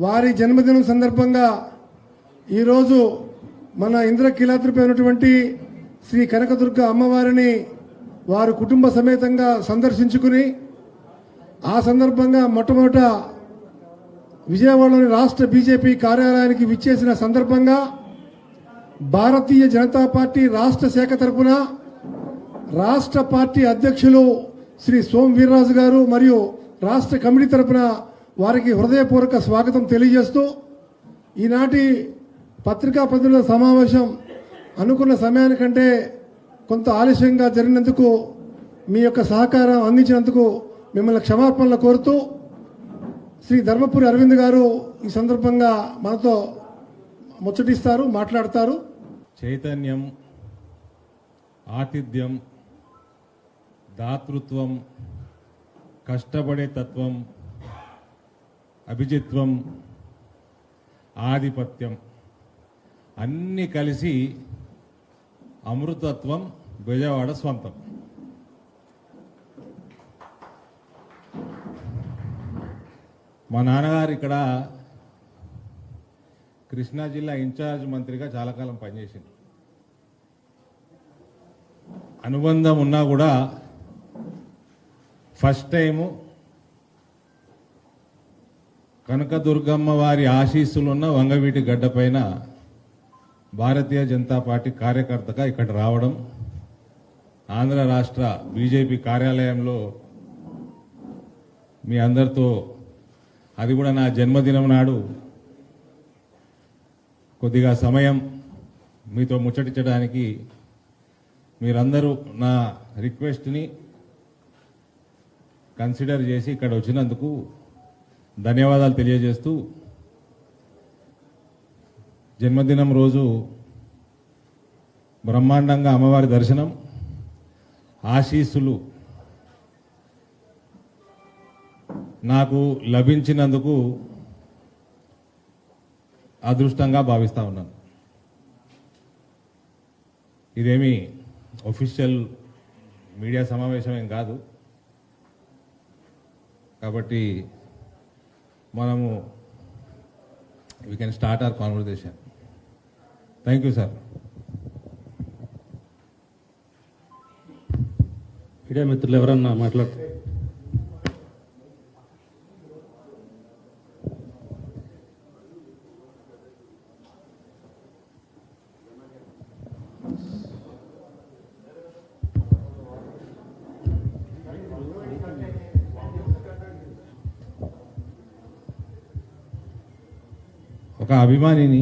వారి జన్మదినం సందర్భంగా ఈరోజు మన ఇంద్రకీలాద్రిపై ఉన్నటువంటి శ్రీ కనకదుర్గ అమ్మవారిని వారు కుటుంబ సమేతంగా సందర్శించుకుని ఆ సందర్భంగా మొట్టమొదట విజయవాడలోని రాష్ట్ర బీజేపీ కార్యాలయానికి విచ్చేసిన సందర్భంగా భారతీయ జనతా పార్టీ రాష్ట్ర శాఖ తరఫున రాష్ట్ర పార్టీ అధ్యక్షులు శ్రీ సోమ్ వీర్రాజు గారు మరియు రాష్ట్ర కమిటీ తరఫున వారికి హృదయపూర్వక స్వాగతం తెలియజేస్తూ ఈనాటి పత్రికా ప్రతినిధుల సమావేశం అనుకున్న సమయానికంటే కొంత ఆలస్యంగా జరిగినందుకు మీ యొక్క సహకారం అందించినందుకు మిమ్మల్ని క్షమాపణలు కోరుతూ శ్రీ ధర్మపురి అరవింద్ గారు ఈ సందర్భంగా మనతో ముచ్చటిస్తారు, మాట్లాడతారు. చైతన్యం, ఆతిథ్యం, దాతృత్వం, కష్టపడే తత్వం, అభిజిత్వం, ఆధిపత్యం అన్నీ కలిసి అమృతత్వం బెజవాడ స్వంతం. మా నాన్నగారు ఇక్కడ కృష్ణా జిల్లా ఇన్ఛార్జ్ మంత్రిగా చాలా కాలం పనిచేసింది. అనుబంధం ఉన్నా కూడా ఫస్ట్ టైము కనకదుర్గమ్మ వారి ఆశీస్సులున్న వంగవీటి గడ్డపైన భారతీయ జనతా పార్టీ కార్యకర్తగా ఇక్కడ రావడం, ఆంధ్ర రాష్ట్ర బీజేపీ కార్యాలయంలో మీ అందరితో, అది కూడా నా జన్మదినం నాడు కొద్దిగా సమయం మీతో ముచ్చటించడానికి మీరందరూ నా రిక్వెస్ట్ని కన్సిడర్ చేసి ఇక్కడ వచ్చినందుకు ధన్యవాదాలు తెలియజేస్తూ, జన్మదినం రోజు బ్రహ్మాండంగా అమ్మవారి దర్శనం, ఆశీస్సులు నాకు లభించినందుకు అదృష్టంగా భావిస్తా ఉన్నాను. ఇదేమి ఒఫీషియల్ మీడియా సమావేశం ఏం కాదు కాబట్టి మనము we can start our conversation. Thank you sir. Media మిత్రులు ఎవరన్నా మాట్లాడుతారు? ఒక అభిమానిని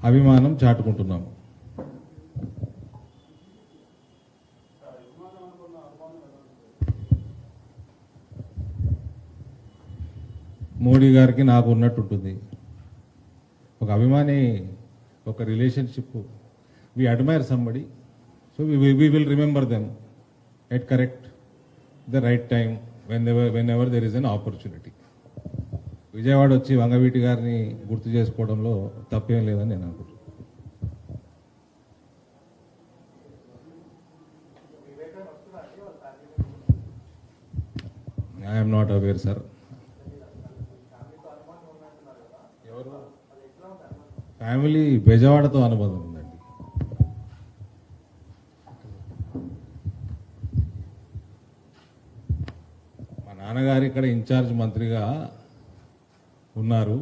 అభిమానం చాటుకుంటున్నాము. మోడీ గారికి నాకు ఉన్నట్టు ఉంటుంది. ఒక అభిమాని, ఒక relationship, we admire somebody, so we will remember them at correct the right time whenever there is an opportunity. Vijayawada వచ్చి వంగవీటి గారిని గుర్తు చేసుకోవడంలో తప్పేం లేదని నేను అనుకుంటున్నాను. I'm not aware sir. ఎవరు? ఫ్యామిలీ బెజవాడతో అనుబంధం ఉందండి. మా నాన్నగారు ఇక్కడ ఇన్ఛార్జ్ మంత్రిగా ఉన్నారు,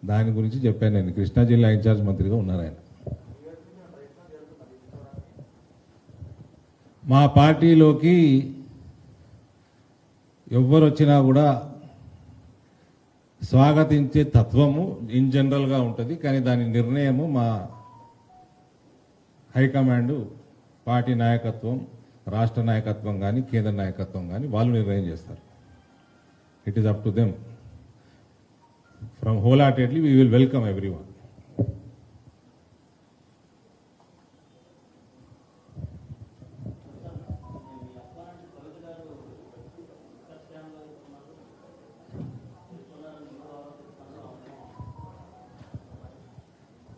దాని గురించి చెప్పాను నేను. కృష్ణా జిల్లా ఇన్ఛార్జ్ మంత్రిగా ఉన్నారు ఆయన. మా పార్టీలోకి ఎవ్వరు వచ్చినా కూడా స్వాగతించే తత్వము ఇన్ జనరల్గా ఉంటుంది, కానీ దాని నిర్ణయము మా హైకమాండ్, పార్టీ నాయకత్వం, రాష్ట్ర నాయకత్వం కానీ కేంద్ర నాయకత్వం కానీ వాళ్ళు నిర్ణయం చేస్తారు. It is up to them. From wholeheartedly, we will welcome everyone.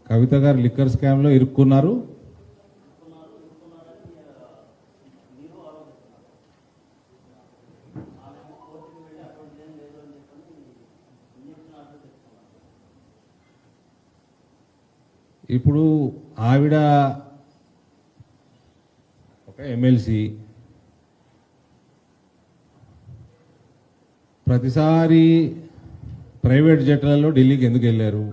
కవిత గారు లిక్కర్ స్కామ్లో ఇరుక్కున్నారు. ఇప్పుడు ఆవిడ ఒక ఎమ్మెల్సీ, ప్రతిసారి ప్రైవేట్ జట్లలో ఢిల్లీకి ఎందుకు వెళ్ళారు,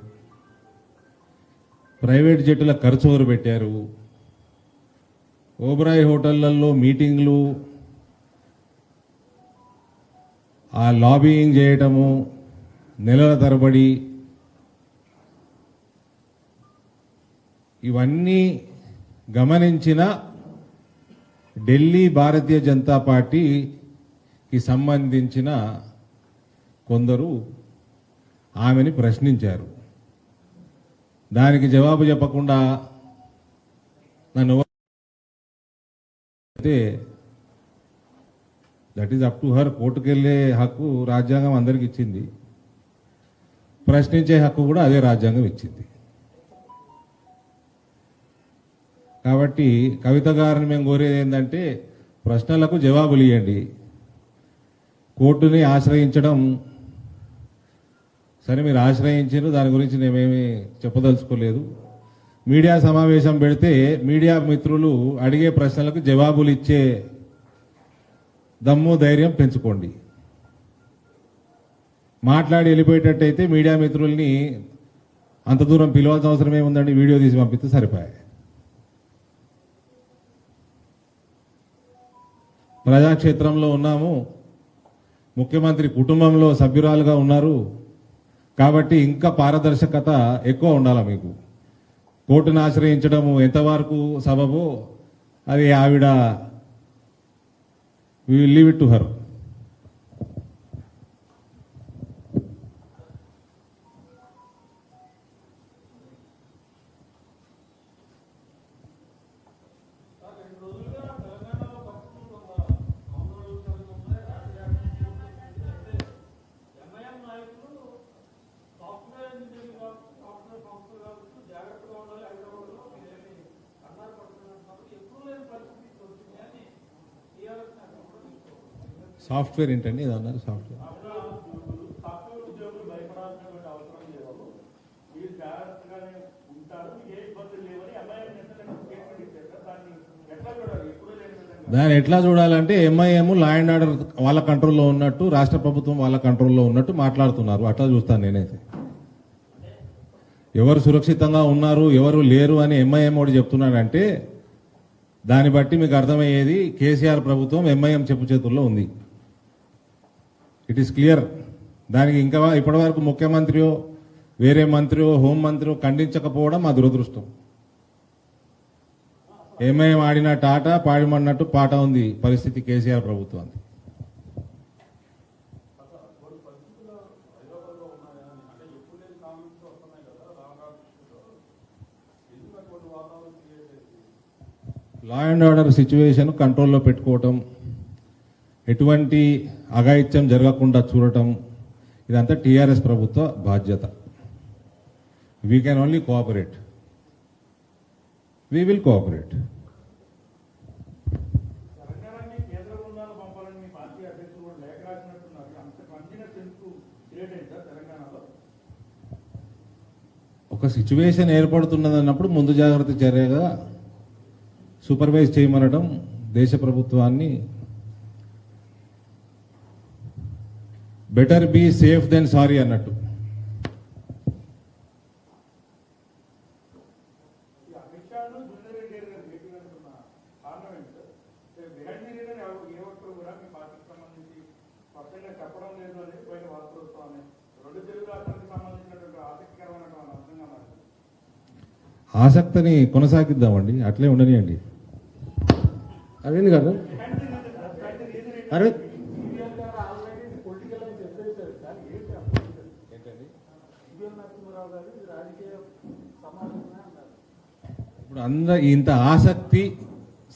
ప్రైవేట్ జట్టుల ఖర్చు ఎవరు పెట్టారు, ఓబరాయ్ హోటళ్లలో మీటింగ్లు, ఆ లాబియింగ్ చేయటము నెలల తరబడి, ఇవన్నీ గమనించిన ఢిల్లీ భారతీయ జనతా పార్టీకి సంబంధించిన కొందరు ఆమెని ప్రశ్నించారు. దానికి జవాబు చెప్పకుండా నన్ను అయితే that is up to her. కోర్టుకెళ్లే హక్కు రాజ్యాంగం అందరికి ఇచ్చింది, ప్రశ్నించే హక్కు కూడా అదే రాజ్యాంగం ఇచ్చింది. కాబట్టి కవిత గారిని మేము కోరేది ఏంటంటే ప్రశ్నలకు జవాబులు ఇవ్వండి. కోర్టుని ఆశ్రయించడం సరే, మీరు ఆశ్రయించారు, దాని గురించి నేనేమి చెప్పదలుచుకోలేదు. మీడియా సమావేశం పెడితే మీడియా మిత్రులు అడిగే ప్రశ్నలకు జవాబులు ఇచ్చే దమ్ము ధైర్యం పెంచుకోండి. మాట్లాడి వెళ్ళిపోయేటట్టయితే మీడియా మిత్రుల్ని అంత దూరం పిలవాల్సిన అవసరం ఏముందండి, వీడియో తీసి పంపిస్తే సరిపోయాయి. ప్రజాక్షేత్రంలో ఉన్నాము, ముఖ్యమంత్రి కుటుంబంలో సభ్యురాలుగా ఉన్నారు కాబట్టి ఇంకా పారదర్శకత ఎక్కువ ఉండాలి మీకు. కోర్టును ఆశ్రయించడము ఎంతవరకు సబబో అది ఆవిడ, we will leave it to her. Software ఏంటండి ఇది అన్నారు? సాఫ్ట్వేర్ దాన్ని ఎట్లా చూడాలంటే ఎంఐఎం లా అండ్ ఆర్డర్ వాళ్ళ కంట్రోల్లో ఉన్నట్టు, రాష్ట్ర ప్రభుత్వం వాళ్ళ కంట్రోల్లో ఉన్నట్టు మాట్లాడుతున్నారు. అట్లా చూస్తాను నేనైతే. ఎవరు సురక్షితంగా ఉన్నారు ఎవరు లేరు అని ఎంఐఎం వాడు చెప్తున్నాడంటే దాన్ని బట్టి మీకు అర్థమయ్యేది కేసీఆర్ ప్రభుత్వం ఎంఐఎం చెప్పు చేతుల్లో ఉంది. It is clear. దానికి ఇంకా ఇప్పటివరకు ముఖ్యమంత్రియో వేరే మంత్రియో హోంమంత్రియో ఖండించకపోవడం మా దురదృష్టం. ఎంఐఎం ఆడినట్టు ఆట పాడిమన్నట్టు పాట ఉంది పరిస్థితి కేసీఆర్ ప్రభుత్వానికి. లా అండ్ ఆర్డర్ సిచ్యువేషన్ కంట్రోల్లో పెట్టుకోవటం, ఎటువంటి అఘాయిత్యం జరగకుండా చూడటం, ఇదంతా టీఆర్ఎస్ ప్రభుత్వ బాధ్యత. We can only cooperate, we will cooperate. ఒక సిచ్యువేషన్ ఏర్పడుతున్నదన్నప్పుడు ముందు జాగ్రత్త చర్యగా సూపర్వైజ్ చేయమనడం దేశ ప్రభుత్వాన్ని. Better be safe then sorry అన్నట్టు. ఆసక్తిని కొనసాగిద్దామండి, అట్లే ఉండనియండి. అరవింద్ గారు, అరవింద్ ఇప్పుడు ఇంత ఆసక్తి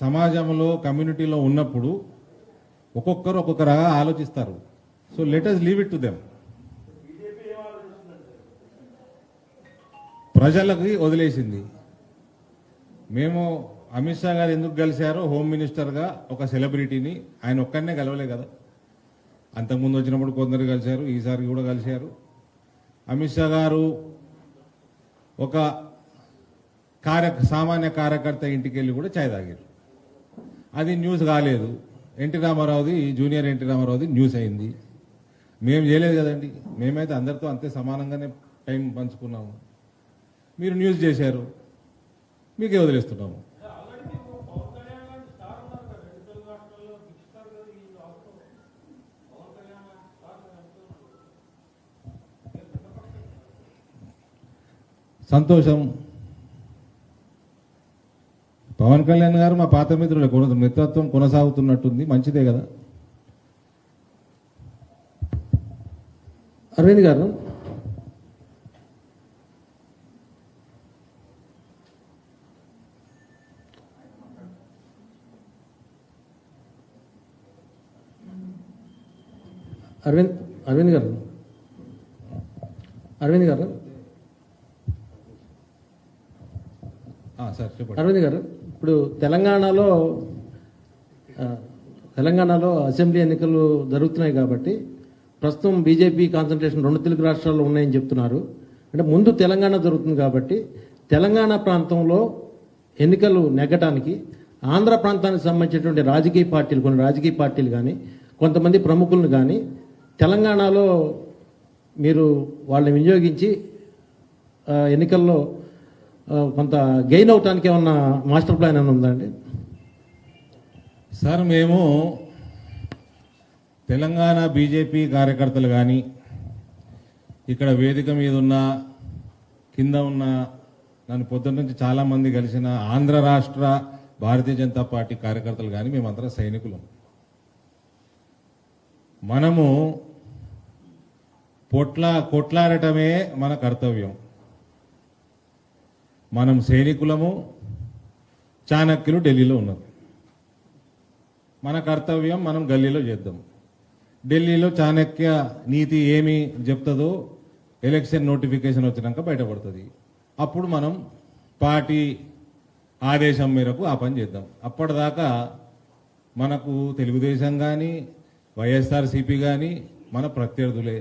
సమాజంలో కమ్యూనిటీలో ఉన్నప్పుడు ఒక్కొక్కరు ఒక్కొక్కరుగా ఆలోచిస్తారు. So let us leave it to them. ప్రజలకి వదిలేసింది. మేము అమిత్ షా గారు ఎందుకు కలిశారో హోమ్ మినిస్టర్గా ఒక సెలబ్రిటీని, ఆయన ఒక్కడనే కలవలే కదా, అంతకుముందు వచ్చినప్పుడు కొందరు కలిశారు, ఈసారి కూడా కలిశారు. అమిత్ షా గారు ఒక సామాన్య కార్యకర్త ఇంటికి వెళ్ళి కూడా ఛాయ్ తాగారు. అది న్యూస్ కాలేదు. ఎన్టీ రామారావుది, జూనియర్ ఎన్టీ రామారావుది న్యూస్ అయింది. మేము చేయలేదు కదండి. మేమైతే అందరితో అంతే సమానంగానే టైం పంచుకున్నాము. మీరు న్యూస్ చేశారు, మీకే వదిలేస్తున్నాము. సంతోషం. పవన్ కళ్యాణ్ గారు మా పాత మిత్రుల మిత్రత్వం కొనసాగుతున్నట్టుంది, మంచిదే కదా. అరవింద్ గారు, అరవింద్ గారు, సార్ చెప్పండి. అరవింద్ గారు, ఇప్పుడు తెలంగాణలో అసెంబ్లీ ఎన్నికలు జరుగుతున్నాయి కాబట్టి ప్రస్తుతం బీజేపీ కాన్సన్ట్రేషన్ 2 తెలుగు రాష్ట్రాల్లో ఉన్నాయని చెప్తున్నారు. అంటే ముందు తెలంగాణ జరుగుతుంది కాబట్టి తెలంగాణ ప్రాంతంలో ఎన్నికలు నెగ్గడానికి ఆంధ్ర ప్రాంతానికి సంబంధించినటువంటి కొన్ని రాజకీయ పార్టీలు కానీ కొంతమంది ప్రముఖులను కానీ తెలంగాణలో మీరు వాళ్ళని వినియోగించి ఎన్నికల్లో కొంత గెయిన్ అవటానికి ఏమన్నా మాస్టర్ ప్లాన్ ఏమైనా ఉందండి? సార్, మేము తెలంగాణ బీజేపీ కార్యకర్తలు కానీ ఇక్కడ వేదిక మీద ఉన్న కింద ఉన్న నన్ను పొద్దున్న నుంచి చాలామంది కలిసిన ఆంధ్ర రాష్ట్ర భారతీయ జనతా పార్టీ కార్యకర్తలు కానీ మేమందరం సైనికులం. మనము కొట్లాడటమే మన కర్తవ్యం. మనం సైనికులము, చాణక్యులు ఢిల్లీలో ఉన్నారు. మన కర్తవ్యం మనం గల్లీలో చేద్దాం. ఢిల్లీలో చాణక్య నీతి ఏమి చెప్తుందో ఎలక్షన్ నోటిఫికేషన్ వచ్చినాక బయటపడుతుంది. అప్పుడు మనం పార్టీ ఆదేశం మేరకు ఆ పని చేద్దాం. అప్పటిదాకా మనకు తెలుగుదేశం కానీ వైఎస్ఆర్సీపీ కానీ మన ప్రత్యర్థులే.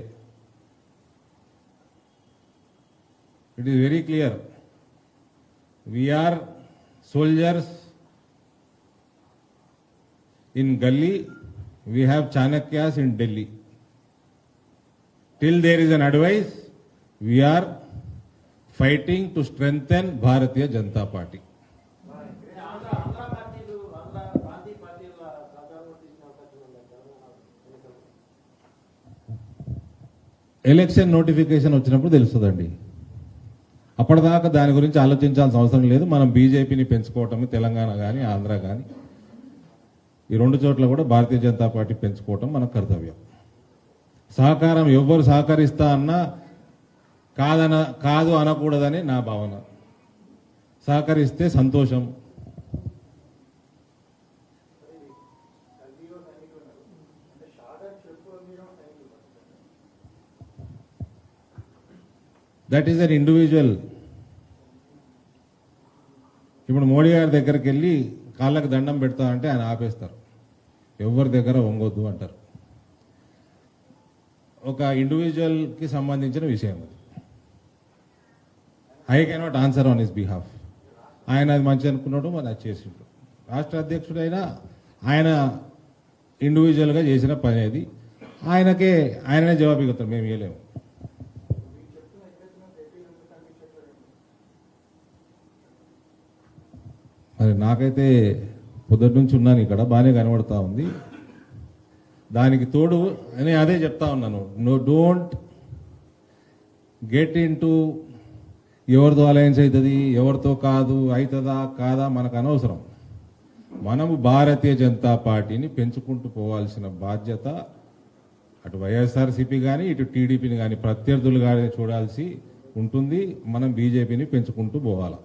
It is very clear. We are soldiers in Gully. We have Chanakyas in Delhi. Till there is an advice, we are fighting to strengthen Bharatiya Janata Party. Election notification వచ్చినప్పుడు తెలుస్తుందండి. అప్పటిదాకా దాని గురించి ఆలోచించాల్సిన అవసరం లేదు. మనం బీజేపీని పెంచుకోవటం, తెలంగాణ కానీ ఆంధ్ర కానీ ఈ 2 చోట్ల కూడా భారతీయ జనతా పార్టీ పెంచుకోవటం మన కర్తవ్యం. సహకారం ఎవ్వరు సహకరిస్తా అన్నా కాదు అనకూడదని నా భావన. సహకరిస్తే సంతోషం. That is an individual. ఇప్పుడు మోడీ గారి దగ్గరికి వెళ్ళి కాళ్ళకు దండం పెడతా అంటే ఆయన ఆపేస్తారు. ఎవరి దగ్గర వంగొద్దు అంటారు. ఒక ఇండివిజువల్కి సంబంధించిన విషయం అది. I cannot answer on his behalf. ఆయన అది మంచి అనుకున్నాడు, మరి అది చేసిండు. రాష్ట్ర అధ్యక్షుడైనా ఆయన ఇండివిజువల్గా చేసిన పని అది. ఆయననే జవాబు ఇస్తారు, మేము ఇవ్వలేము. మరి నాకైతే పొద్దుటి నుంచి ఉన్నాను ఇక్కడ, బాగానే కనబడతా ఉంది. దానికి తోడు అని అదే చెప్తా ఉన్నాను, డోంట్ గెట్ ఇన్ టు ఎవరితో అలయన్స్ అవుతుంది, ఎవరితో కాదు, అవుతుందా కాదా మనకు అనవసరం. మనము భారతీయ జనతా పార్టీని పెంచుకుంటూ పోవాల్సిన బాధ్యత అటు వైఎస్ఆర్సీపీ కానీ ఇటు టీడీపీని కానీ ప్రత్యర్థులు కానీ చూడాల్సి ఉంటుంది. మనం బీజేపీని పెంచుకుంటూ పోవాలి.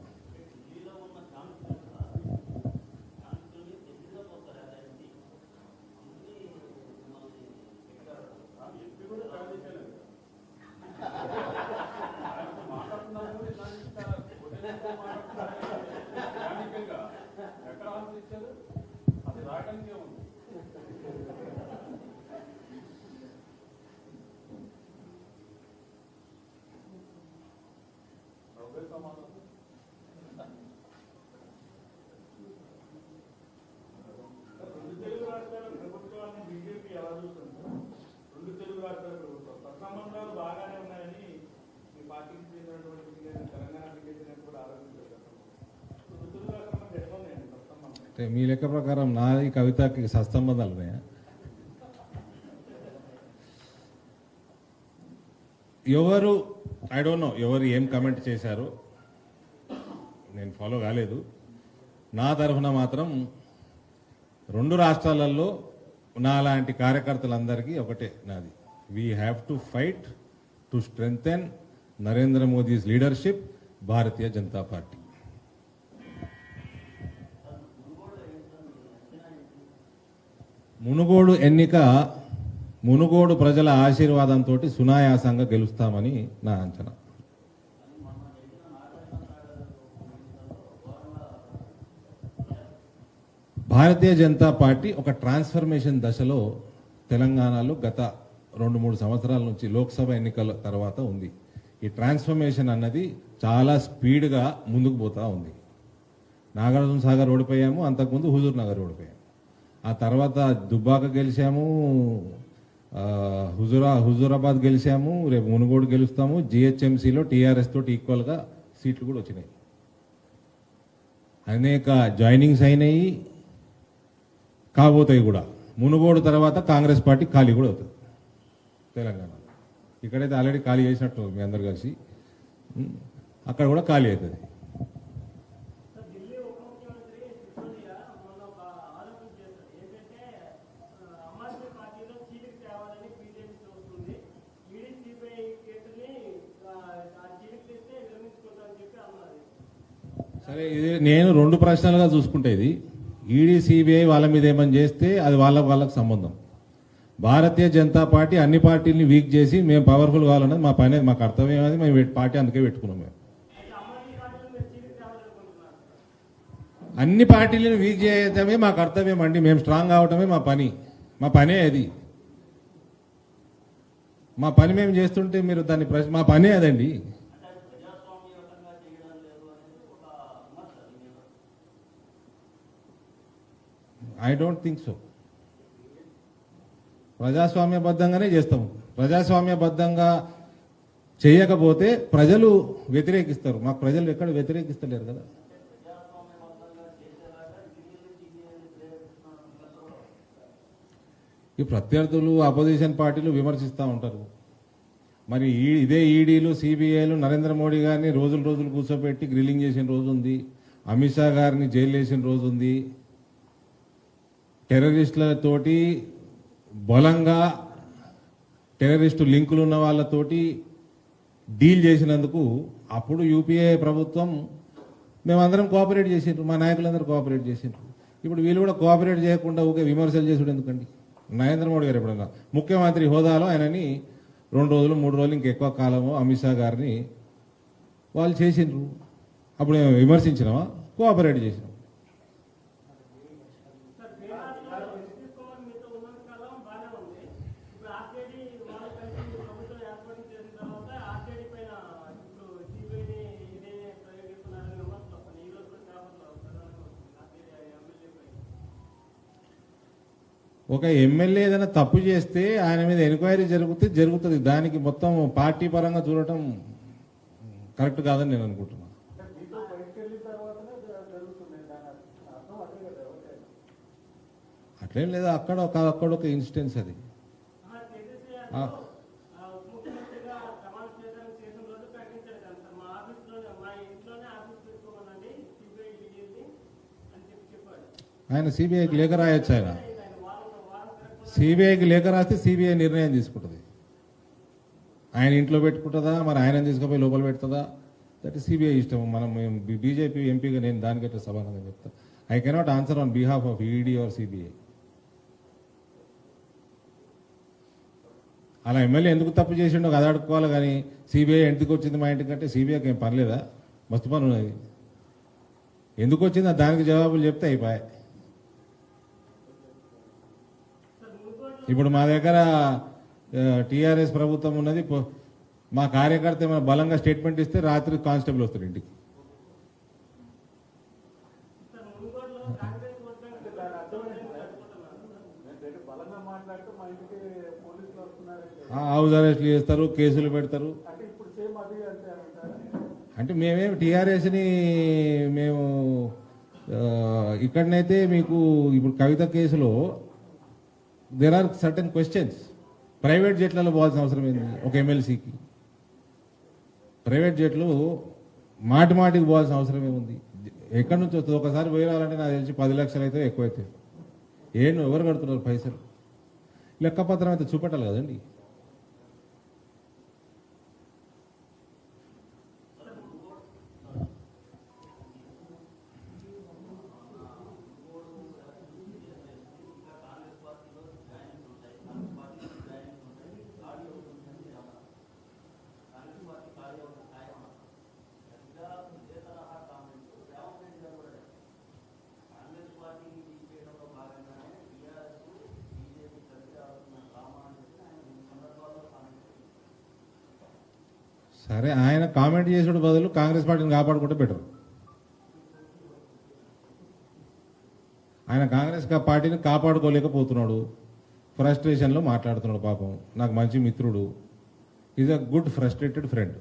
అంటే మీ లెక్క ప్రకారం నాది కవితకి సత్సంబంధాలు ఉన్నాయా? ఎవరు ఐ డోంట్ నో ఎవరు ఏం కమెంట్ చేశారు, నేను ఫాలో కాలేదు. నా తరఫున మాత్రం రెండు రాష్ట్రాలలో నాలాంటి కార్యకర్తలందరికీ ఒకటే నాది, we have to fight to strengthen Narendra Modi's leadership, Bharatiya Janata party. Munugode ఎన్నిక మునుగోడు ప్రజల ఆశీర్వాదంతో సునాయాసంగా గెలుస్తామని నా అంచనా. భారతీయ జనతా పార్టీ ఒక ట్రాన్స్ఫర్మేషన్ దశలో తెలంగాణలో గత 2-3 సంవత్సరాల నుంచి లోక్సభ ఎన్నికల తర్వాత ఉంది. ఈ ట్రాన్స్ఫర్మేషన్ అన్నది చాలా స్పీడ్గా ముందుకు పోతా ఉంది. నాగార్జున సాగర్ ఓడిపోయాము, అంతకుముందు హుజూర్ నగర్ ఓడిపోయాము, ఆ తర్వాత దుబ్బాక గెలిచాము, హుజూరాబాద్ గెలిచాము, రేపు మునుగోడు గెలుస్తాము. జిహెచ్ఎంసీలో టీఆర్ఎస్ తోటి ఈక్వల్గా సీట్లు కూడా వచ్చినాయి. అనేక జాయినింగ్స్ అయినాయి, కాబోతాయి కూడా. మునుగోడు తర్వాత కాంగ్రెస్ పార్టీ ఖాళీ కూడా అవుతుంది తెలంగాణ. ఇక్కడైతే ఆల్రెడీ ఖాళీ చేసినట్టు మీ అందరు కలిసి, అక్కడ కూడా ఖాళీ అవుతుంది. సరే, ఇది నేను 2 ప్రశ్నలుగా చూసుకుంటే, ఇది ఈడీ సిబిఐ వాళ్ళ మీద ఏమని చేస్తే అది వాళ్ళకు సంబంధం. భారతీయ జనతా పార్టీ అన్ని పార్టీలని వీక్ చేసి మేము పవర్ఫుల్ కావాలన్నది మా పని, మా కర్తవ్యం. అది మేము పార్టీ అందుకే పెట్టుకున్నాం. మేము అన్ని పార్టీలను వీక్ చేయడమే మా కర్తవ్యం అండి. మేము స్ట్రాంగ్ అవటమే మా పనే అది. మా పని మేము చేస్తుంటే మీరు దాన్ని మా పనే అదండి. I don't think so. ప్రజాస్వామ్యబద్ధంగానే చేస్తాము. ప్రజాస్వామ్యబద్ధంగా చేయకపోతే ప్రజలు వ్యతిరేకిస్తారు. మాకు ప్రజలు ఎక్కడ వ్యతిరేకిస్తలేరు కదా. ఈ ప్రత్యర్థులు అపోజిషన్ పార్టీలు విమర్శిస్తూ ఉంటారు. మరి ఇదే ఈడీలు సిబిఐలు నరేంద్ర మోడీ గారిని రోజులు కూర్చోబెట్టి గ్రిల్లింగ్ చేసిన రోజు ఉంది, అమిత్ షా గారిని జైలు వేసిన రోజు ఉంది, టెర్రరిస్టులతోటి బలంగా టెర్రరిస్టు లింకులు ఉన్న వాళ్ళతోటి డీల్ చేసినందుకు అప్పుడు యూపీఏ ప్రభుత్వం మేమందరం కోఆపరేట్ చేసిండ్రు, మా నాయకులందరూ కోఆపరేట్ చేసిండ్రు. ఇప్పుడు వీళ్ళు కూడా కోఆపరేట్ చేయకుండా ఊకే విమర్శలు చేసుడు ఎందుకండి? నరేంద్ర మోడీ గారు ఎప్పుడన్నా ముఖ్యమంత్రి హోదాలో ఆయనని 2 రోజులు 3 రోజులు ఇంకెక్కువ కాలము అమిత్ షా గారిని వాళ్ళు చేసిండ్రు. అప్పుడు విమర్శించినామా? కోఆపరేట్ చేసినాం. ఒక ఎమ్మెల్యే ఏదైనా తప్పు చేస్తే ఆయన మీద ఎంక్వైరీ జరుగుతుంది. దానికి మొత్తం పార్టీ పరంగా చూడటం కరెక్ట్ కాదని నేను అనుకుంటున్నాను. అట్లేం లేదా, అక్కడ ఒక ఇన్సిడెన్స్ అది. ఆయన సిబిఐకి లేఖ రాయొచ్చు. ఆయన సిబిఐకి లేఖ రాస్తే సిబిఐ నిర్ణయం తీసుకుంటుంది. ఆయన ఇంట్లో పెట్టుకుంటుందా, మరి ఆయన తీసుకుపోయి లోపల పెడుతుందా, దట్ ఈస్ సిబిఐ ఇష్టం. మనం బీజేపీ ఎంపీగా నేను దానికైతే సమానంగా చెప్తా. I cannot answer on behalf of ED or CBI. అలా ఎమ్మెల్యే ఎందుకు తప్పు చేసిండో అది అడుక్కోవాలి, కానీ సిబిఐ ఎందుకు వచ్చింది మా ఇంటికంటే సిబిఐకి ఏం పర్లేదా? మస్తు పని ఉన్నది. ఎందుకు వచ్చింది దానికి జవాబులు చెప్తే అయిపోయాయి. ఇప్పుడు మా దగ్గర టీఆర్ఎస్ ప్రభుత్వం ఉన్నది. మా కార్యకర్త ఏమైనా బలంగా స్టేట్మెంట్ ఇస్తే రాత్రి కానిస్టేబుల్ వస్తారు ఇంటికి. హౌస్ అరెస్ట్లు చేస్తారు, కేసులు పెడతారు. అంటే మేమేమి టీఆర్ఎస్ని మేము ఇక్కడనైతే మీకు ఇప్పుడు కవిత కేసులో there are certain questions. Private జెట్లలో పోవాల్సిన అవసరం ఏంది ఒక ఎమ్మెల్సీకి? ప్రైవేట్ జెట్లు మాటి మాటికి పోవాల్సిన అవసరం ఏముంది? ఎక్కడి నుంచి వస్తుంది? ఒకసారి పోయి రావాలంటే నాకు తెలిసి 10 లక్షలు అయితే ఎక్కువైతే ఎవరు కడుతున్నారు పైసలు? లెక్కపత్రం అయితే చూపెట్టాలి కదండి. సరే, ఆయన కామెంట్ చేసే బదులు కాంగ్రెస్ పార్టీని కాపాడుకుంటే బెటర్. ఆయన కాంగ్రెస్ పార్టీని కాపాడుకోలేకపోతున్నాడు, ఫ్రస్ట్రేషన్లో మాట్లాడుతున్నాడు. పాపం నాకు మంచి మిత్రుడు, is a good frustrated friend.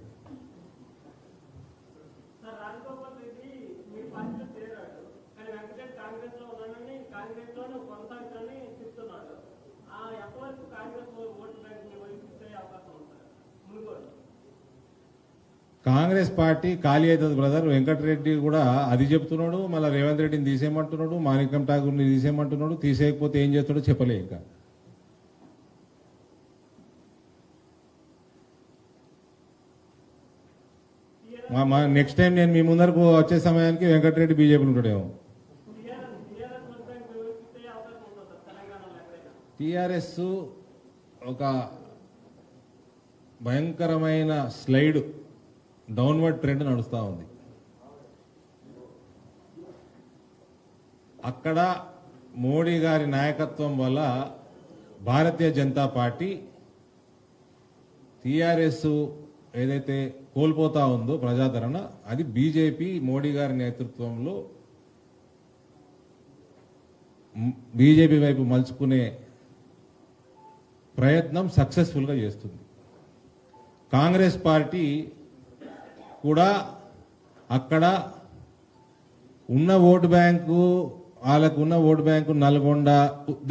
Congress party ఖాళీ అవుతుంది బ్రదర్. వెంకటరెడ్డి కూడా అది చెప్తున్నాడు, మళ్ళీ రేవంత్ రెడ్డిని తీసేయమంటున్నాడు, మాణిక్యం ఠాగూర్ని తీసేయమంటున్నాడు. తీసేయకపోతే ఏం చేస్తాడో చెప్పలే. ఇంకా నెక్స్ట్ టైం నేను మీ ముందరకు వచ్చే సమయానికి వెంకటరెడ్డి బీజేపీలో ఉంటాడేమో. టీఆర్ఎస్ ఒక భయంకరమైన స్లైడ్ డౌన్వర్డ్ ట్రెండ్ నడుస్తూ ఉంది. అక్కడ మోడీ గారి నాయకత్వం వల్ల భారతీయ జనతా పార్టీ టీఆర్ఎస్ ఏదైతే కోల్పోతా ఉందో ప్రజాదరణ, అది బీజేపీ మోడీ గారి నేతృత్వంలో బీజేపీ వైపు మలుచుకునే ప్రయత్నం సక్సెస్ఫుల్గా చేస్తుంది. కాంగ్రెస్ పార్టీ కూడా అక్కడ ఉన్న ఓటు బ్యాంకు, వాళ్ళకు ఉన్న ఓటు బ్యాంకు నల్గొండ,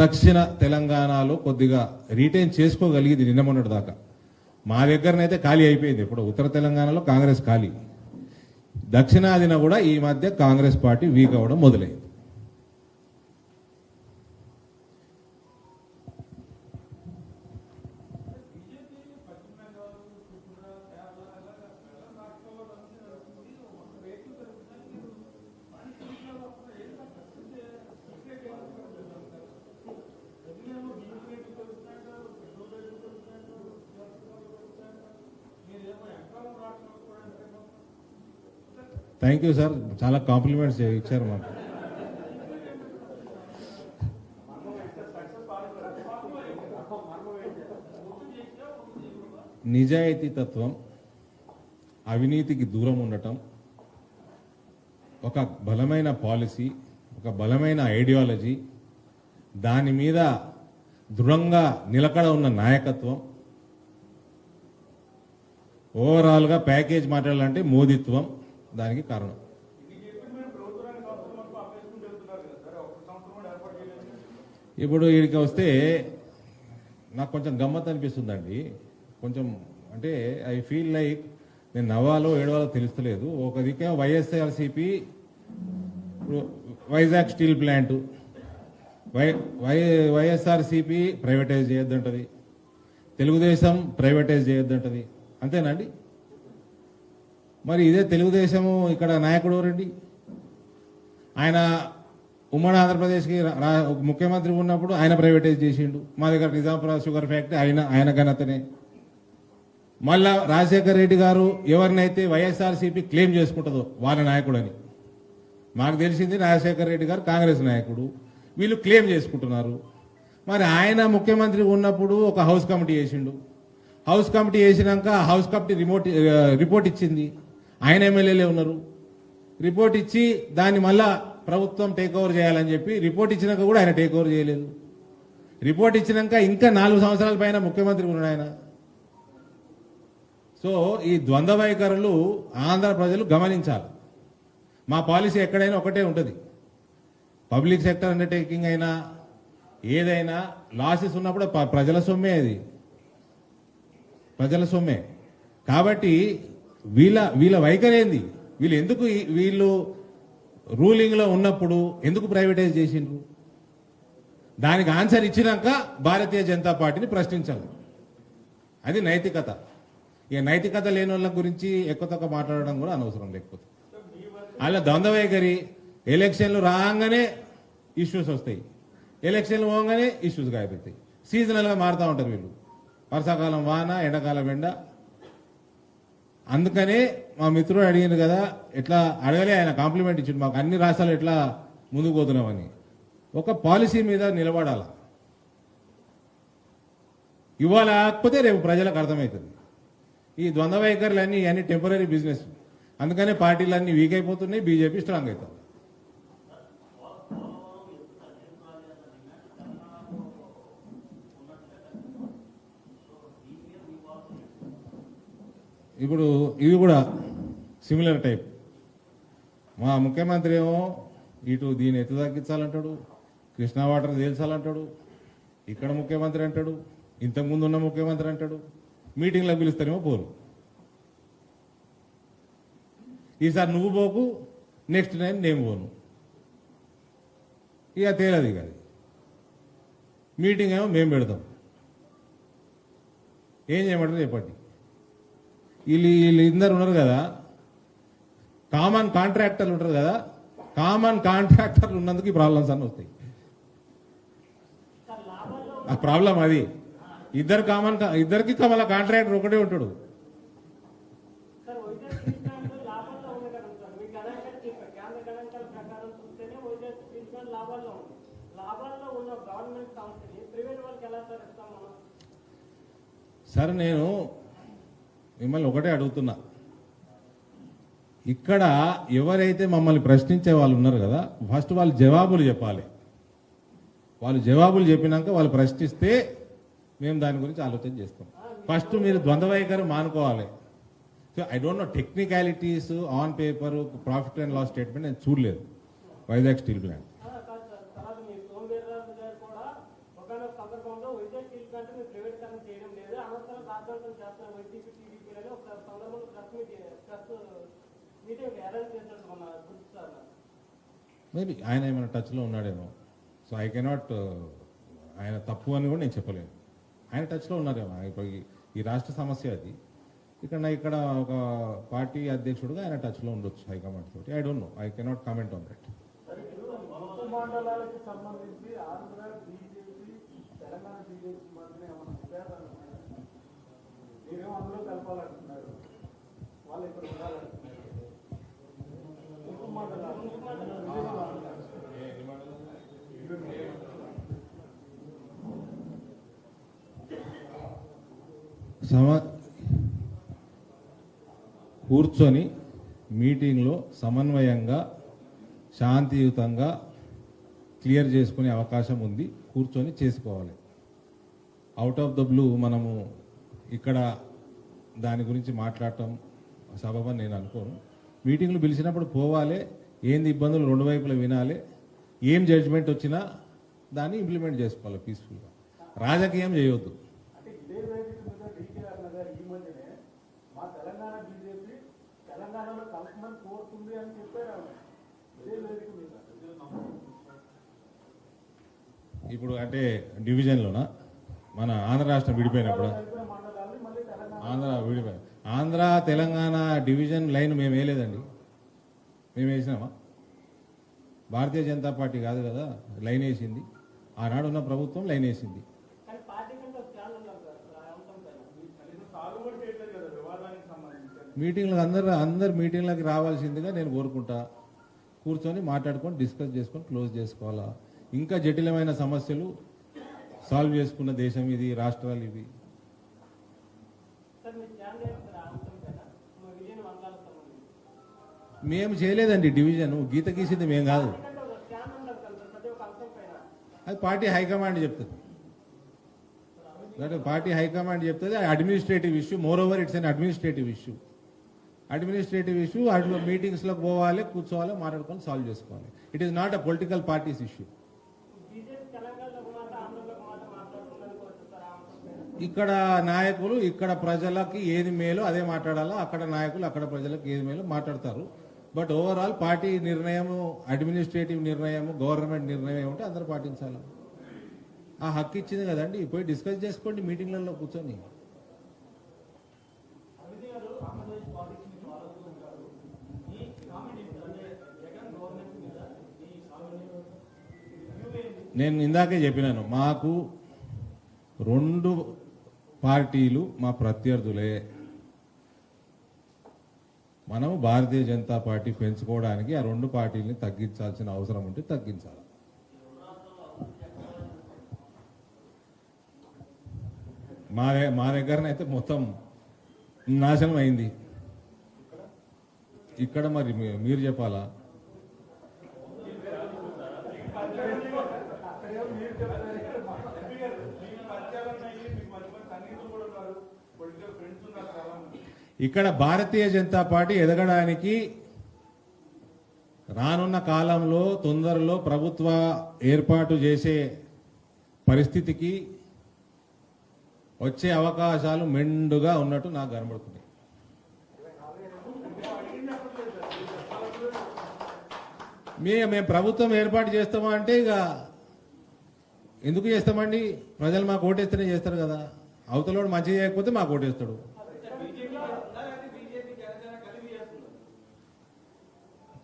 దక్షిణ తెలంగాణలో కొద్దిగా రీటైన్ చేసుకోగలిగింది నిన్న మొన్నటి దాకా. మా దగ్గరనైతే ఖాళీ అయిపోయింది. ఇప్పుడు ఉత్తర తెలంగాణలో కాంగ్రెస్ ఖాళీ, దక్షిణాదిన కూడా ఈ మధ్య కాంగ్రెస్ పార్టీ వీక్ అవ్వడం మొదలైంది. థ్యాంక్ యూ సార్, చాలా కాంప్లిమెంట్స్ ఇచ్చారు మాకు. నిజాయితీ తత్వం, అవినీతికి దూరం ఉండటం, ఒక బలమైన పాలసీ, ఒక బలమైన ఐడియాలజీ, దాని మీద దృఢంగా నిలకడ ఉన్న నాయకత్వం, ఓవరాల్గా ప్యాకేజ్ మాట్లాడాలంటే మోదీత్వం దానికి కారణం. ఇప్పుడు వీడికి వస్తే నాకు కొంచెం గమ్మత్ అనిపిస్తుందండి. కొంచెం అంటే ఐ ఫీల్ లైక్ నేను నవ్వాలో ఏడవాలో తెలుస్తలేదు. ఒక దిక్కే YSRCP Vizag steel plant, YSRCP privatize చేయొద్దంటది, తెలుగుదేశం ప్రైవేటైజ్ చేయొద్దంటది, అంతేనండి? మరి ఇదే తెలుగుదేశము ఇక్కడ నాయకుడు ఎవరండి? ఆయన ఉమ్మడి ఆంధ్రప్రదేశ్కి ముఖ్యమంత్రి ఉన్నప్పుడు ఆయన ప్రైవేటైజ్ చేసిండు. మా దగ్గర నిజాంపురం షుగర్ ఫ్యాక్టరీ ఆయన ఘనతనే. మళ్ళా రాజశేఖర్ రెడ్డి గారు ఎవరినైతే వైఎస్ఆర్సీపీ క్లెయిమ్ చేసుకుంటుందో వాళ్ళ నాయకుడని మాకు తెలిసింది. రాజశేఖర్ రెడ్డి గారు కాంగ్రెస్ నాయకుడు, వీళ్ళు క్లెయిమ్ చేసుకుంటున్నారు. మరి ఆయన ముఖ్యమంత్రి ఉన్నప్పుడు ఒక హౌస్ కమిటీ వేసిండు. హౌస్ కమిటీ వేసినాక హౌస్ కమిటీ రిపోర్ట్ ఇచ్చింది. ఆయన ఎమ్మెల్యేలే ఉన్నారు. రిపోర్ట్ ఇచ్చి దాన్ని మళ్ళా ప్రభుత్వం టేక్ ఓవర్ చేయాలని చెప్పి రిపోర్ట్ ఇచ్చినాక కూడా ఆయన టేక్ ఓవర్ చేయలేదు. రిపోర్ట్ ఇచ్చినాక ఇంకా 4 సంవత్సరాల పైన ముఖ్యమంత్రి ఉన్నాడు ఆయన. సో ఈ ద్వంద్వ వైఖరులు ఆంధ్ర ప్రజలు గమనించాలి. మా పాలసీ ఎక్కడైనా ఒకటే ఉంటుంది. పబ్లిక్ సెక్టర్ అండర్టేకింగ్ అయినా ఏదైనా లాసెస్ ఉన్నప్పుడు ప్రజల సొమ్మే అది, ప్రజల సొమ్మే. కాబట్టి వీళ్ళ వైఖరి ఏంది? వీళ్ళు రూలింగ్లో ఉన్నప్పుడు ఎందుకు ప్రైవేటైజ్ చేసిండ్రు? దానికి ఆన్సర్ ఇచ్చినాక భారతీయ జనతా పార్టీని ప్రశ్నించాలి. అది నైతికత. ఇక నైతికత లేని వాళ్ళ గురించి ఎక్కువ తక్కువ మాట్లాడడం కూడా అనవసరం. లేకపోతే అలా ద్వంద్వ వైఖరి, ఎలక్షన్లు రాగానే ఇష్యూస్ వస్తాయి, ఎలక్షన్లు పోగానే ఇష్యూస్ గాయపడతాయి. సీజనల్గా మారుతూ ఉంటారు వీళ్ళు, వర్షాకాలం వాన, ఎండాకాలం ఎండ. అందుకనే మా మిత్రుడు అడిగింది కదా, ఎట్లా అడగలే, ఆయన కాంప్లిమెంట్ ఇచ్చిండు మాకు, అన్ని రాష్ట్రాలు ఎట్లా ముందుకు పోతున్నామని. ఒక పాలసీ మీద నిలబడాల. ఇవాళ కాకపోతే రేపు ప్రజలకు అర్థమవుతుంది. ఈ ద్వంద్వ వైఖరులన్నీ ఇవన్నీ టెంపరీ బిజినెస్. అందుకనే పార్టీలన్నీ వీక్ అయిపోతున్నాయి, బీజేపీ స్ట్రాంగ్ అవుతుంది. ఇప్పుడు ఇవి కూడా సిమిలర్ టైప్. మా ముఖ్యమంత్రి ఏమో ఇటు దీన్ని ఎత్తు తగ్గించాలంటాడు, కృష్ణా వాటర్ తేల్చాలంటాడు, ఇక్కడ ముఖ్యమంత్రి అంటాడు, ఇంతకుముందు ఉన్న ముఖ్యమంత్రి అంటాడు, మీటింగ్లకు పిలుస్తారేమో పోరు. ఈసారి నువ్వు పోకు, నెక్స్ట్ టైం నేను పోను. ఇక తేలది కాదు. మీటింగ్ ఏమో మేము పెడతాం. ఏం చేయమంటారు చెప్పండి. వీళ్ళిద్దరు ఉన్నారు కదా, కామన్ కాంట్రాక్టర్లు ఉంటారు కదా, కామన్ కాంట్రాక్టర్లు ఉన్నందుకు ఈ ప్రాబ్లమ్స్ అన్నీ వస్తాయి. ఆ ప్రాబ్లం అది. ఇద్దరికి కమల కాంట్రాక్టర్ ఒకటే ఉంటాడు. సరే, నేను మిమ్మల్ని ఒకటే అడుగుతున్నా. ఇక్కడ ఎవరైతే మమ్మల్ని ప్రశ్నించే వాళ్ళు ఉన్నారు కదా, ఫస్ట్ వాళ్ళు జవాబులు చెప్పాలి. వాళ్ళు జవాబులు చెప్పినాక వాళ్ళు ప్రశ్నిస్తే మేము దాని గురించి ఆలోచన చేస్తాం. ఫస్ట్ మీరు ద్వంద్వ వైఖరి మానుకోవాలి. So I don't know technicalities on paper, profit and loss statement నేను చూడలేదు వైజాగ్ స్టీల్ ప్లాంట్. మేబీ ఆయన ఏమైనా టచ్లో ఉన్నాడేమో. సో ఐ కెనాట్, ఆయన తప్పు అని కూడా నేను చెప్పలేను. ఆయన టచ్లో ఉన్నారేమో. ఇప్పుడు ఈ రాష్ట్ర సమస్య అది. ఇక్కడ ఒక పార్టీ అధ్యక్షుడుగా ఆయన టచ్లో ఉండొచ్చు హైకమాండ్ తోటి. I don't no, I cannot comment on that. మండలాలకు సంబంధించి ఆంధ్ర బీజేపీ, తెలంగాణ బీజేపీ మధ్య ఏమైనా విభేదాలు ఉన్నాయా? మీరేమో అందులో కలపాలంటున్నారు, వాళ్ళు ఇక్కడ ఉండాలంటున్నారు. కూర్చొని మీటింగ్లో సమన్వయంగా శాంతియుతంగా క్లియర్ చేసుకునే అవకాశం ఉంది. కూర్చొని చేసుకోవాలి. అవుట్ ఆఫ్ ద బ్లూ మనము ఇక్కడ దాని గురించి మాట్లాడటం సబబని నేను అనుకోను. మీటింగ్లు పిలిచినప్పుడు పోవాలి, ఏంది ఇబ్బందులు రెండు వైపులా వినాలి, ఏం జడ్జిమెంట్ వచ్చినా దాన్ని ఇంప్లిమెంట్ చేసుకోవాలి పీస్ఫుల్గా. రాజకీయం చేయొద్దు. అంటే ఇదే వేదిక మీద డీకేఆర్ నగర్ ఈ మధ్యనే మా తెలంగాణ బీజేపీ తెలంగాణలో కలపమని కోరుతుంది అని చెప్పారు. ఇదే వేదిక మీద ఇప్పుడు అంటే డివిజన్లోనా, మన ఆంధ్ర రాష్ట్రం విడిపోయినప్పుడు మండలాన్ని మళ్ళీ తెలంగాణ ఆంధ్ర తెలంగాణ డివిజన్ లైన్ మేము వేయలేదండి. మేము వేసినామా? భారతీయ జనతా పార్టీ కాదు కదా లైన్ వేసింది. ఆనాడు ఉన్న ప్రభుత్వం లైన్ వేసింది. మీటింగ్లకు అందరు మీటింగ్లకు రావాల్సిందిగా నేను కోరుకుంటా. కూర్చొని మాట్లాడుకొని డిస్కస్ చేసుకొని క్లోజ్ చేసుకోవాలా. ఇంకా జటిలమైన సమస్యలు సాల్వ్ చేసుకున్న దేశం ఇది, రాష్ట్రాలు ఇవి. మేము చేయలేదండి డివిజన్. గీత గీసింది మేము కాదు, అది పార్టీ హైకమాండ్ చెప్తుంది. పార్టీ హైకమాండ్ చెప్తుంది. Administrative issue. More over it's an administrative issue. Administrative issue అటు మీటింగ్స్లోకి పోవాలి, కూర్చోవాలి, మాట్లాడుకొని సాల్వ్ చేసుకోవాలి. It is not a political parties issue. ఇక్కడ నాయకులు ఇక్కడ ప్రజలకి ఏది మేలో అదే మాట్లాడాలా, అక్కడ నాయకులు అక్కడ ప్రజలకు ఏది మేలో మాట్లాడతారు. బట్ ఓవరాల్ పార్టీ నిర్ణయము, అడ్మినిస్ట్రేటివ్ నిర్ణయము, గవర్నమెంట్ నిర్ణయం ఏమిటో అందరూ పాటించాలి. ఆ హక్కు ఇచ్చింది కదండి, పోయి డిస్కస్ చేసుకోండి మీటింగ్లలో కూర్చొని. నేను ఇందాకే చెప్పినాను, మాకు 2 పార్టీలు మా ప్రత్యర్థులే. మనం భారతీయ జనతా పార్టీ పెంచుకోవడానికి ఆ 2 పార్టీలని తగ్గించాల్సిన అవసరం ఉంటే తగ్గించాలి. మా దగ్గరనైతే మొత్తం నాశనం అయింది. ఇక్కడ మరి మీరు చెప్పాలా? ఇక్కడ భారతీయ జనతా పార్టీ ఎదగడానికి రానున్న కాలంలో తొందరలో ప్రభుత్వ ఏర్పాటు చేసే పరిస్థితికి వచ్చే అవకాశాలు మెండుగా ఉన్నట్టు నాకు కనబడుతుంది. మేము ప్రభుత్వం ఏర్పాటు చేస్తామా అంటే ఇక ఎందుకు చేస్తామండి? ప్రజలు మాకు ఓటేస్తేనే చేస్తారు కదా. అవతలోడు మంచి చేయకపోతే మాకు ఓటేస్తాడు.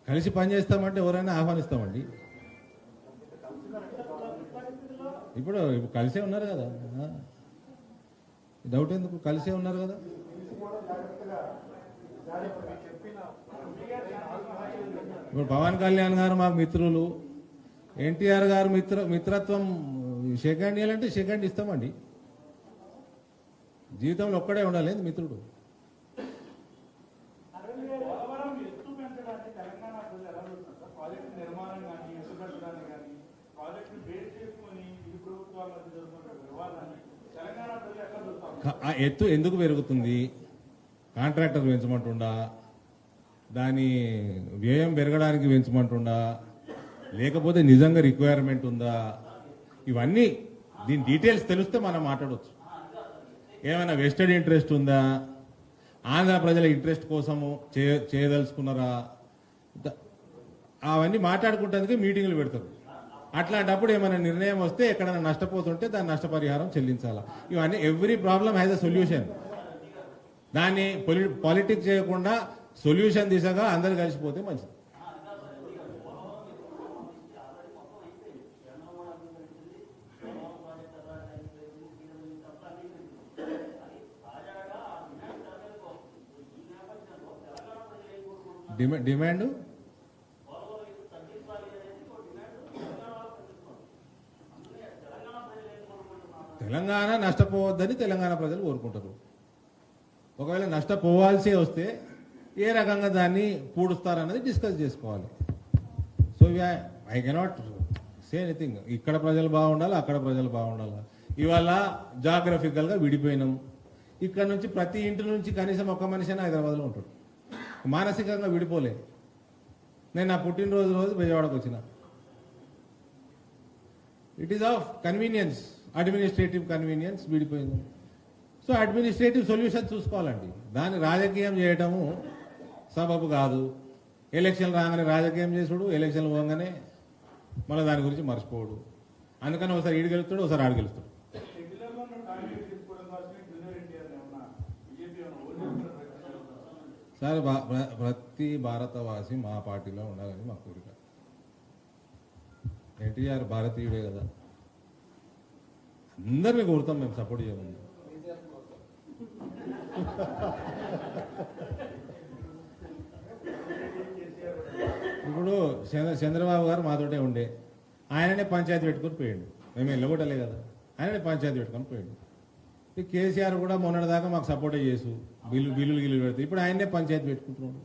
కలిసి పనిచేస్తామంటే ఎవరైనా ఆహ్వానిస్తామండి. ఇప్పుడు కలిసే ఉన్నారు కదా, డౌట్ ఎందుకు? కలిసే ఉన్నారు కదా. ఇప్పుడు పవన్ కళ్యాణ్ గారు మాకు మిత్రులు, ఎన్టీఆర్ గారు మిత్రత్వం షేక్ హ్యాండ్ ఇవ్వాలంటే షేక్ హ్యాండ్ ఇస్తామండి. జీవితంలో ఒక్కడే ఉండాలి మిత్రుడు. ఎత్తు ఎందుకు పెరుగుతుంది? కాంట్రాక్టర్ పెంచమంటుండా, దాని వ్యయం పెరగడానికి పెంచమంటుండా, లేకపోతే నిజంగా రిక్వైర్మెంట్ ఉందా? ఇవన్నీ దీని డీటెయిల్స్ తెలిస్తే మనం మాట్లాడవచ్చు. ఏమైనా వెస్టెడ్ ఇంట్రెస్ట్ ఉందా? ఆంధ్ర ప్రజల ఇంట్రెస్ట్ కోసము చేయదలుచుకున్నారా? అవన్నీ మాట్లాడుకుంటేందుకే మీటింగ్లు పెడతారు. అట్లాంటప్పుడు ఏమైనా నిర్ణయం వస్తే ఎక్కడైనా నష్టపోతుంటే దాని నష్టపరిహారం చెల్లించాలా. ఇవన్నీ every problem has a solution. దాన్ని పాలిటిక్స్ చేయకుండా సొల్యూషన్ దిశగా అందరు కలిసిపోతే మంచిది. డిమాండ్ తెలంగాణ నష్టపోవద్దని తెలంగాణ ప్రజలు కోరుకుంటారు. ఒకవేళ నష్టపోవాల్సి వస్తే ఏ రకంగా దాన్ని పూడుస్తారన్నది డిస్కస్ చేసుకోవాలి. So I cannot say anything. ఇక్కడ ప్రజలు బాగుండాలి, అక్కడ ప్రజలు బాగుండాలి. ఇవాళ జాగ్రఫికల్గా విడిపోయినాం. ఇక్కడ నుంచి ప్రతి ఇంటి నుంచి కనీసం ఒక మనిషి అయినా హైదరాబాద్లో ఉంటాడు. మానసికంగా విడిపోలే. నేను నా పుట్టినరోజు విజయవాడకు వచ్చిన. It is of convenience, administrative convenience విడిపోయింది. సో అడ్మినిస్ట్రేటివ్ సొల్యూషన్ చూసుకోవాలండి. దాన్ని రాజకీయం చేయటము సబబు కాదు. ఎలక్షన్ రాగానే రాజకీయం చేసుడు, ఎలక్షన్ పోగానే మళ్ళీ దాని గురించి మర్చిపోడు. అందుకని ఒకసారి ఈడు గెలుస్తాడు, ఒకసారి ఆడు గెలుస్తాడు. సార్ ప్రతి భారతవాసి మా పార్టీలో ఉండాలని మా కోరిక. ఎన్టీఆర్ భారతీయుడే కదా, అందరినీ కోరుతాం మేము సపోర్ట్ చేయమని. ఇప్పుడు చంద్రబాబు గారు మాతోటే ఉండే, ఆయననే పంచాయతీ పెట్టుకొని పోయాడు. మేము వెళ్ళగొట్టలే కదా, ఆయననే పంచాయతీ పెట్టుకొని పోయాడు. కేసీఆర్ కూడా మొన్నటిదాకా మాకు సపోర్టే చేసు, బిల్లులు పెడతాయి. ఇప్పుడు ఆయన్నే పంచాయతీ పెట్టుకుంటున్నాడు.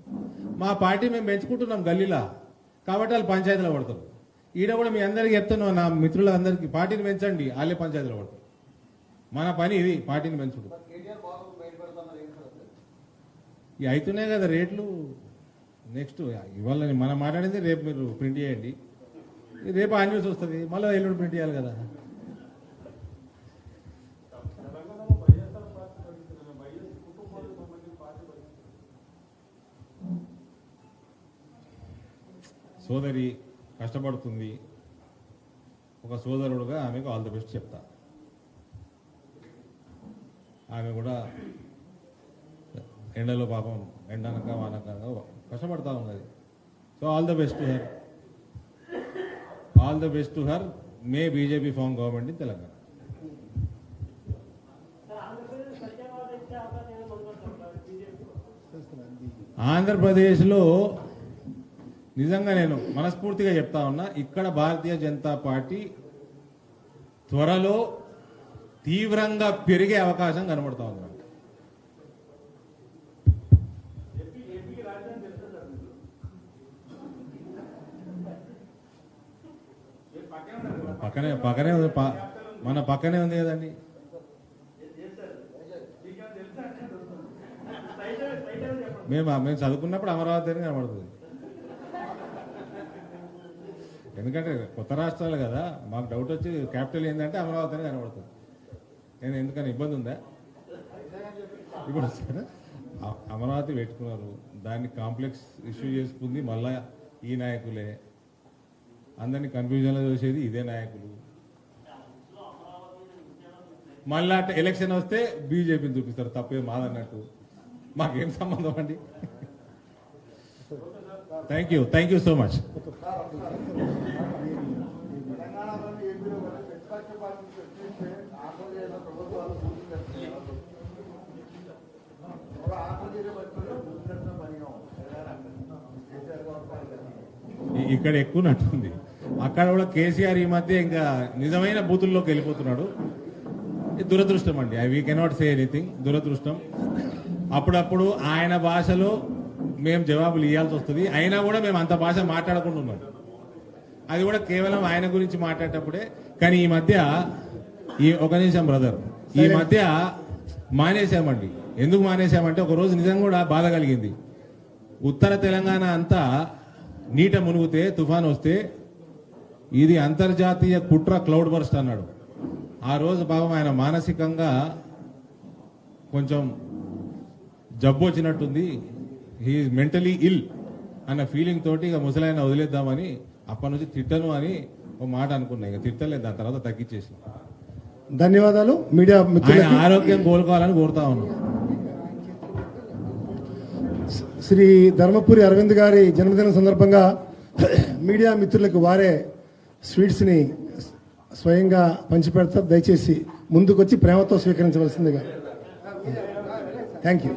మా పార్టీ మేము పెంచుకుంటున్నాం గల్లీలా, కాబట్టి వాళ్ళు పంచాయతీలో పడతారు. ఈడ కూడా మీ అందరికీ చెప్తున్నాం, నా మిత్రులందరికీ పార్టీని పెంచండి, వాళ్ళే పంచాయతీలో పడతారు. మన పని ఇది, పార్టీని పెంచుడు. ఇవి అవుతున్నాయి కదా రేట్లు. నెక్స్ట్ ఇవాళ మనం మాట్లాడింది రేపు మీరు ప్రింట్ చేయండి, రేపు ఆ న్యూస్ వస్తుంది, మళ్ళీ ఎల్లుండి ప్రింట్ చేయాలి కదా. తెలంగాణలో వైఎస్ఆర్ పార్టీ పరిస్థితి, వైఎస్ కుటుంబాలకు సంబంధించిన పార్టీ పరిస్థితి. సోదరి కష్టపడుతుంది, ఒక సోదరుడుగా ఆమెకు ఆల్ ది బెస్ట్ చెప్తా. ఆమె కూడా ఎండలో పాపం ఎండనక వానకంగా కష్టపడతా ఉన్నది. So all the best to her, all the best to her. May BJP form government in Telangana. ఆంధ్రప్రదేశ్లో నిజంగా నేను మనస్ఫూర్తిగా చెప్తా ఉన్నా, ఇక్కడ భారతీయ జనతా పార్టీ త్వరలో తీవ్రంగా పెరిగే అవకాశం కనబడతా ఉంది. ఏపీ రాజధాని తెలుసు సార్ మీకు? పక్కనే ఉంది, మన పక్కనే ఉంది కదండి. మేము చదువుకున్నప్పుడు అమరావతి అని కనబడుతుంది. ఎందుకంటే కొత్త రాష్ట్రాలు కదా, మాకు డౌట్ వచ్చి క్యాపిటల్ ఏంటంటే అమరావతి అని కనబడుతుంది. నేను ఎందుకని ఇబ్బంది ఉందా? ఇప్పుడు అమరావతి పెట్టుకున్నారు, దాన్ని కాంప్లెక్స్ ఇష్యూ చేసుకుంది మళ్ళా ఈ నాయకులే, అందరినీ కన్ఫ్యూజన్లో చూసేది ఇదే నాయకులు. మళ్ళా ఎలక్షన్ వస్తే బీజేపీని చూపిస్తారు, తప్పే మాదన్నట్టు. మాకేం సంబంధం అండి? Thank you so much. తెలంగాణలోని ఏపీలో కూడా ప్రతిపక్ష పార్టీ చర్చిస్తే ఆంధ్రప్రదేశ్ ప్రభుత్వాలు పూర్తి చేస్తున్నారు. ఆంధ్రప్రదేశ్ పక్షంలో పూర్తి చేస్తున్న పనిగా ఇక్కడ ఎక్కువ నట్టుంది, అక్కడ కూడా కేసీఆర్ ఈ మధ్య ఇంకా నిజమైన బూతుల్లోకి వెళ్ళిపోతున్నాడు. ఇది దురదృష్టం అండి, వీ కెనాట్ సే ఎనీథింగ్. దురదృష్టం. అప్పుడప్పుడు ఆయన భాషలో మేము జవాబులు ఇవ్వాల్సి వస్తుంది, అయినా కూడా మేము అంత భాష మాట్లాడకుండా ఉన్నాం. అది కూడా కేవలం ఆయన గురించి మాట్లాడేటప్పుడే. కానీ ఈ మధ్య ఒక నిమిషం బ్రదర్, ఈ మధ్య మానేశామండి. ఎందుకు మానేశామంటే ఒకరోజు నిజంగా కూడా బాధ కలిగింది. ఉత్తర తెలంగాణ అంతా నీట మునుగుతే, తుఫాన్ వస్తే ఇది అంతర్జాతీయ కుట్ర క్లౌడ్ బర్స్ట్ అన్నాడు. ఆ రోజు పాపం ఆయన మానసికంగా కొంచెం జబ్బు వచ్చినట్టుంది, హీఈస్ మెంటలీ ఇల్ అన్న ఫీలింగ్ తోటి ఇక ముసలాయన వదిలేద్దామని అప్పటి నుంచి తిట్టను అని ఒక మాట అనుకున్నా. ఇక తిట్టలేదు, దాని తర్వాత తగ్గించేసి. ధన్యవాదాలు మీడియా ఆయన మిత్రులకి. ఆరోగ్యం కోలుకోవాలని కోరుతా ఉన్నాం. శ్రీ ధర్మపురి అరవింద్ గారి జన్మదినం సందర్భంగా మీడియా మిత్రులకు వారే స్వీట్స్ని స్వయంగా పంచిపెడతారు. దయచేసి ముందుకొచ్చి ప్రేమతో స్వీకరించవలసిందిగా. Thank you.